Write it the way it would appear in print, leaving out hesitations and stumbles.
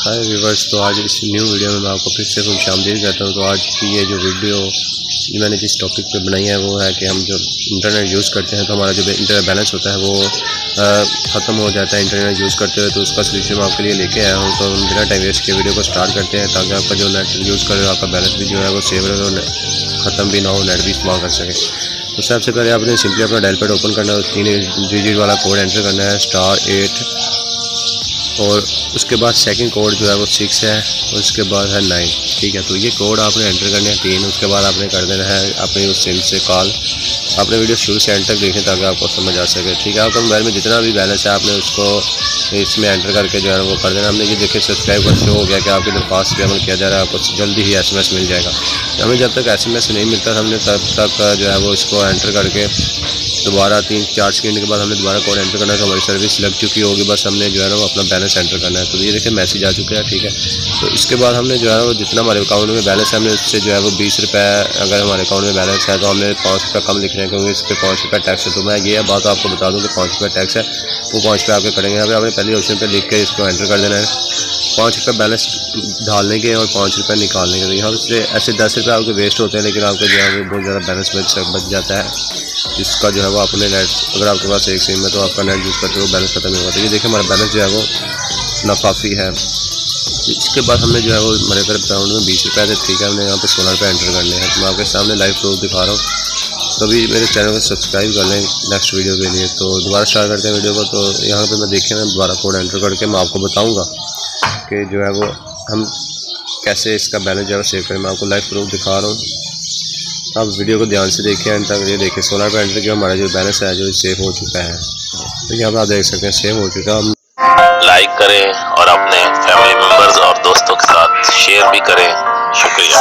हाय viewers, तो आज इस न्यू वीडियो में मैं आपको फिर से खुशामदीद कहता हूँ। तो आज की ये जो वीडियो ये मैंने जिस टॉपिक पे बनाई है वो है कि हम जो इंटरनेट यूज़ करते हैं तो हमारा जो इंटरनेट बैलेंस होता है वो ख़त्म हो जाता है इंटरनेट यूज़ करते हुए। तो उसका सोल्यूशन मैं आपके लिए लेके आया हूँ। तो हम बिना टाइम वेस्ट के वीडियो को स्टार्ट करते हैं ताकि आपका जो नेट यूज़ कर रहे हो आपका बैलेंस भी जो है वो सेव रहे और ख़त्म भी ना हो, नेट भी इस्तेमाल कर सके। तो सबसे पहले आपने सिंपली अपना डायल पैड ओपन करना है, 3 डिजिट वाला कोड एंटर करना है *8 और उसके बाद सेकंड कोड जो है वो 6 है और उसके बाद है 9। ठीक है, तो ये कोड आपने एंटर करने हैं 3। उसके बाद आपने कर देना है अपने उस सिम से कॉल। आपने वीडियो शुरू से एंड तक देखें ताकि आपको समझ आ सके। ठीक है, आपके मोबाइल में जितना भी बैलेंस है आपने उसको इसमें एंटर करके जो है वो कर देना। हमने ये देखे सब्सक्राइब का शो हो गया कि आपकी दरख्वास्त पे अमल किया जा रहा है, आपको जल्दी ही SMS मिल जाएगा। हमें जब तक SMS नहीं मिलता हमने तब तक जो है वो इसको एंटर करके दोबारा 3-4 सेकंड के बाद हमने दोबारा कोड एंटर करना है तो हमारी सर्विस लग चुकी होगी। बस हमने जो है ना वो अपना बैलेंस एंटर करना है। तो ये देखिए मैसेज आ चुका है। ठीक है, तो इसके बाद हमने जो है वो जितना हमारे अकाउंट में बैलेंस है हमने उससे जो है वो 20 रुपये, अगर हमारे अकाउंट में बैलेंस है तो हमने 5 रुपये कम लिखने हैं क्योंकि इस पर 5 रुपये टैक्स है। तो मैं ये बात आपको बता दूँ कि 5 रुपये टैक्स है, वो 5 रुपये आपके करेंगे। अगर आपने पहले ऑप्शन पर लिख के इसको एंटर कर देना है 5 रुपये बैलेंस डालने के और 5 रुपये निकालने के। तो यहाँ से ऐसे 10 रुपये आपके वेस्ट होते हैं लेकिन आपका जो है वो बहुत ज़्यादा बैलेंस बच जाता है। जिसका जो है वो अपने नेट, अगर आपके पास एक सिम है तो आपका नेट यूज़ करते हुए बैलेंस खत्म नहीं होगा। तो ये देखिए हमारा बैलेंस जो है वो नाकाफ़ी है। इसके बाद हमने जो है वो हमारे अकाउंट में 20 रुपये थे। ठीक है, हमने यहाँ पे 16 रुपये एंटर करने हैं। तो मैं आपके सामने लाइव प्रूफ दिखा रहा हूँ। तो अभी मेरे चैनल को सब्सक्राइब कर लें नेक्स्ट वीडियो के लिए। तो दोबारा स्टार्ट करते हैं वीडियो को। तो यहाँ पर मैं देखें मैं दोबारा कोड एंटर करके मैं आपको बताऊँगा कि जो है वो हम कैसे इसका बैलेंस जो है सेव करें। मैं आपको लाइव प्रूफ दिखा रहा हूँ, आप वीडियो को ध्यान से देखिए एंड तक। ये देखिए 16 रुपये एंटर किया, हमारा जो बैलेंस है जो सेव हो चुका है। तो यहाँ पर आप देख सकते हैं सेव हो चुका है। लाइक करें और अपने फैमिली मेम्बर्स और दोस्तों के साथ शेयर भी करें। शुक्रिया।